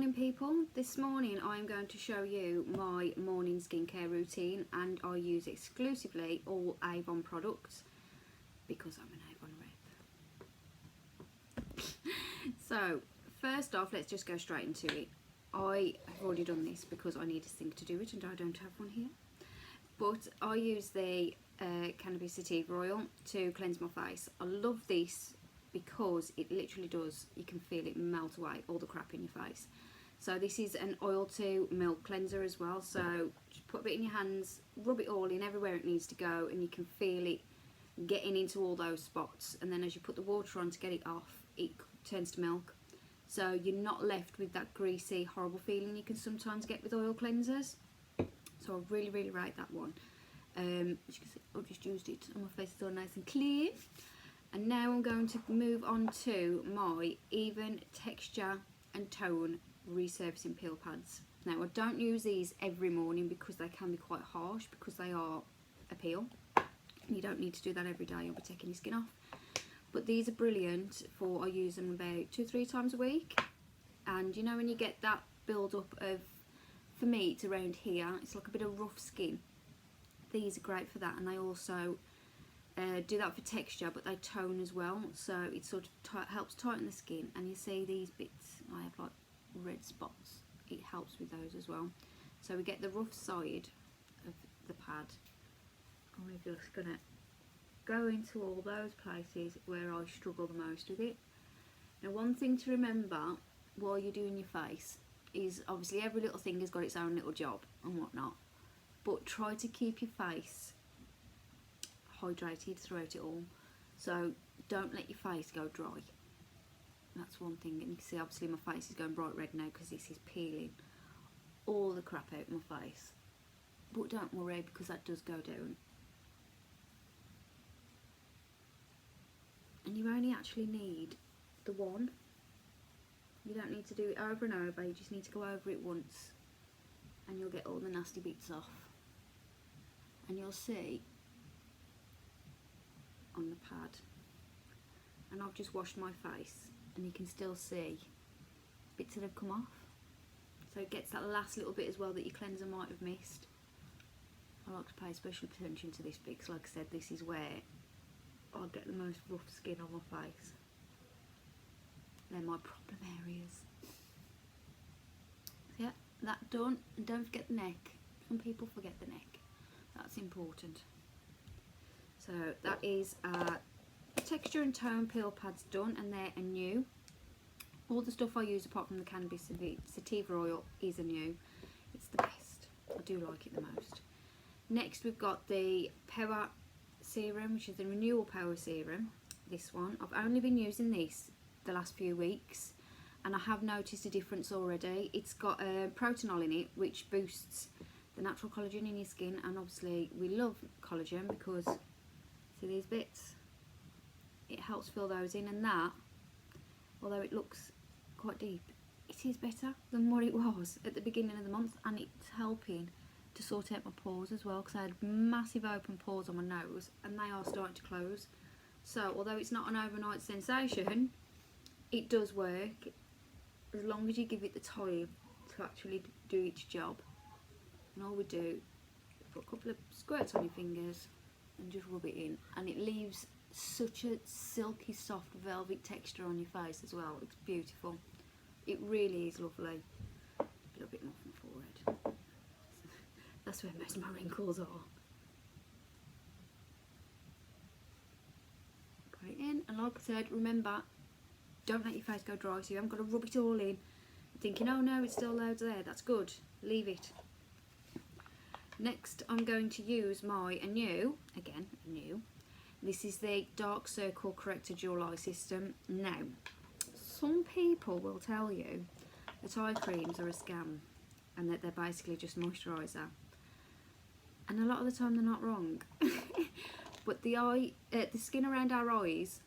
morning people. This morning I'm going to show you my morning skincare routine, and I use exclusively all Avon products because I'm an Avon rep. So first off, let's just go straight into it. I have already done this because I need a sink to do it and I don't have one here. But I use the cannabis sativa oil to cleanse my face. I love this because it literally does, you can feel it melt away all the crap in your face. So this is an oil to milk cleanser as well, so just put a bit in your hands, rub it all in everywhere it needs to go, and you can feel it getting into all those spots, and then as you put the water on to get it off, it turns to milk, so you're not left with that greasy horrible feeling you can sometimes get with oil cleansers. So I really rate that one. As you can see, I've just used it and my face is all nice and clear. And now I'm going to move on to my even texture and tone resurfacing peel pads. Now I don't use these every morning because they can be quite harsh because they are a peel. You don't need to do that every day, you'll be taking your skin off. But these are brilliant for, I use them about 2-3 times a week. And you know when you get that build up of, for me it's around here, it's like a bit of rough skin. These are great for that, and they also do that for texture, but they tone as well, so it sort of helps tighten the skin. And you see these bits, I have like red spots, it helps with those as well. So we get the rough side of the pad, and we're just gonna go into all those places where I struggle the most with it. Now one thing to remember while you're doing your face is obviously every little thing has got its own little job and whatnot, but try to keep your face hydrated throughout it all, so don't let your face go dry. That's one thing. And you can see obviously my face is going bright red now because this is peeling all the crap out of my face, but don't worry because that does go down. And you only actually need the one, you don't need to do it over and over, you just need to go over it once and you'll get all the nasty bits off. And you'll see on the pad, and I've just washed my face and you can still see bits that have come off, so it gets that last little bit as well that your cleanser might have missed. I like to pay special attention to this bit because like I said, this is where I get the most rough skin on my face. They're my problem areas. So yeah, that done, and don't forget the neck. Some people forget the neck, that's important. So that is texture and tone peel pads done, and they're a new. All the stuff I use apart from the cannabis sativa oil is a new. It's the best. I do like it the most. Next we've got the Power Serum, which is the Renewal Power Serum. This one, I've only been using this the last few weeks and I have noticed a difference already. It's got protanol in it, which boosts the natural collagen in your skin, and obviously we love collagen because see these bits, it helps fill those in, and that, although it looks quite deep, it is better than what it was at the beginning of the month, and it's helping to sort out my pores as well because I had massive open pores on my nose and they are starting to close. So although it's not an overnight sensation, it does work as long as you give it the time to actually do its job. And all we do is put a couple of squirts on your fingers and just rub it in, and it leaves such a silky soft velvet texture on your face as well. It's beautiful, it really is lovely. A little bit more from the forehead, that's where most of my wrinkles are. Put it in, and like I said, remember, don't let your face go dry, so you haven't got to rub it all in thinking, oh no, it's still loads there. That's good, leave it. Next I'm going to use my new, this is the Dark Circle Corrector Dual Eye System. Now, some people will tell you that eye creams are a scam and that they're basically just moisturiser, and a lot of the time they're not wrong. But the skin around our eyes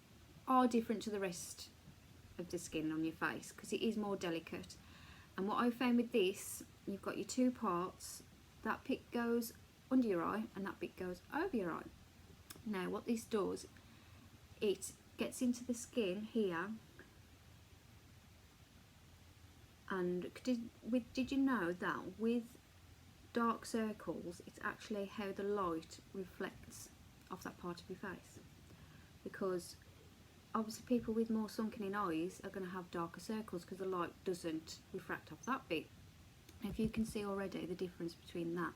are different to the rest of the skin on your face because it is more delicate. And what I found with this, you've got your two parts, that bit goes under your eye and that bit goes over your eye. Now what this does, it gets into the skin here And did you know that with dark circles, it's actually how the light reflects off that part of your face? Because obviously people with more sunken in eyes are going to have darker circles because the light doesn't refract off that bit. If you can see already the difference between that,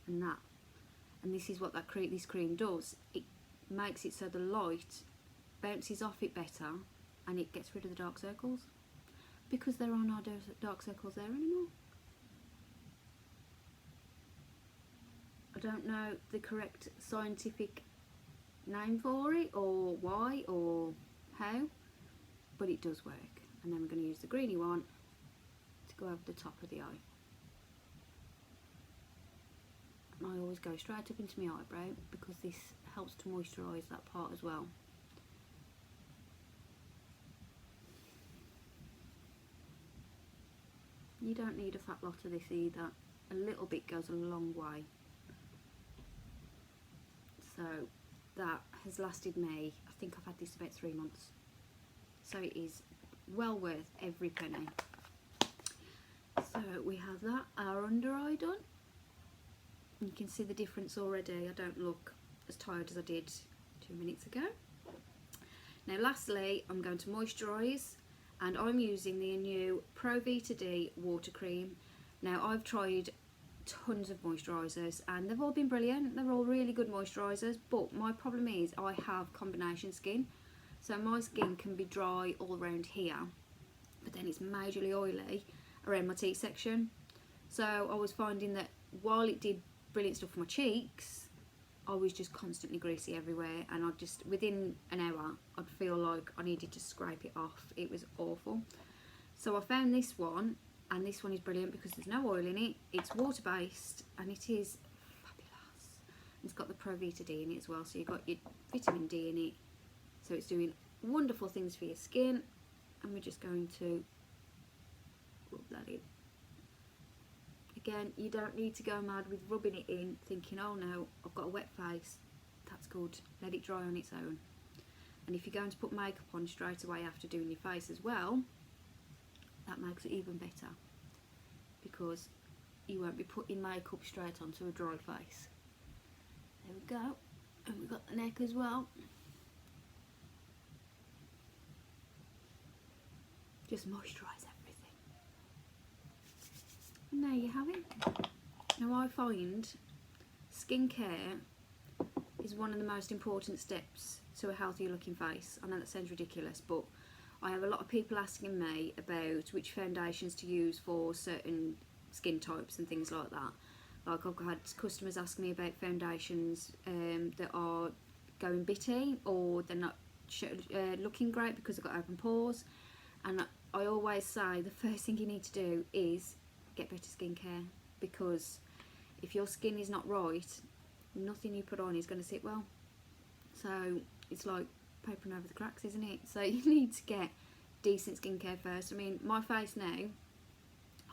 and this is what this cream does, it makes it so the light bounces off it better and it gets rid of the dark circles, because there are no dark circles there anymore. I don't know the correct scientific name for it, or why, or how, but it does work. And then we're going to use the greeny one to go over the top of the eye. And I always go straight up into my eyebrow because this helps to moisturise that part as well. You don't need a fat lot of this either. A little bit goes a long way. So that has lasted me, I think I've had this about 3 months. So it is well worth every penny. So we have that, our under eye done. You can see the difference already. I don't look as tired as I did 2 minutes ago. Now lastly, I'm going to moisturise, and I'm using the new Pro Vita D water cream. Now I've tried tons of moisturisers and they've all been brilliant. They're all really good moisturisers, but my problem is I have combination skin. So my skin can be dry all around here, but then it's majorly oily around my teeth section. So I was finding that while it did brilliant stuff for my cheeks, I was just constantly greasy everywhere, and I'd just, within an hour, I'd feel like I needed to scrape it off. It was awful. So I found this one, and this one is brilliant because there's no oil in it. It's water based and it is fabulous. It's got the Pro Vita D in it as well, so you've got your vitamin D in it. So it's doing wonderful things for your skin, and we're just going to rub that in. Again, you don't need to go mad with rubbing it in thinking, oh no, I've got a wet face. That's good. Let it dry on its own. And if you're going to put makeup on straight away after doing your face as well, that makes it even better, because you won't be putting makeup straight onto a dry face. There we go. And we've got the neck as well. Just moisturise everything. And there you have it. Now I find skincare is one of the most important steps to a healthier looking face. I know that sounds ridiculous, but I have a lot of people asking me about which foundations to use for certain skin types and things like that. Like I've had customers ask me about foundations that are going bitty, or they're not looking great because they've got open pores. And I always say the first thing you need to do is get better skincare, because if your skin is not right, nothing you put on is going to sit well. So it's like papering over the cracks, isn't it? So you need to get decent skincare first. I mean, my face now,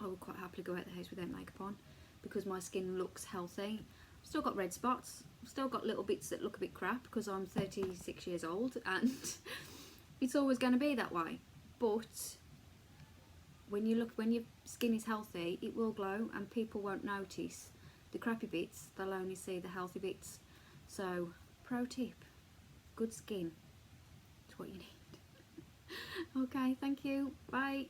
I would quite happily go out the house without makeup on because my skin looks healthy. I've still got red spots, I've still got little bits that look a bit crap because I'm 36 years old, and it's always going to be that way. But when your skin is healthy, it will glow, and people won't notice the crappy bits, they'll only see the healthy bits. So pro tip, good skin, it's what you need. Okay, thank you, bye.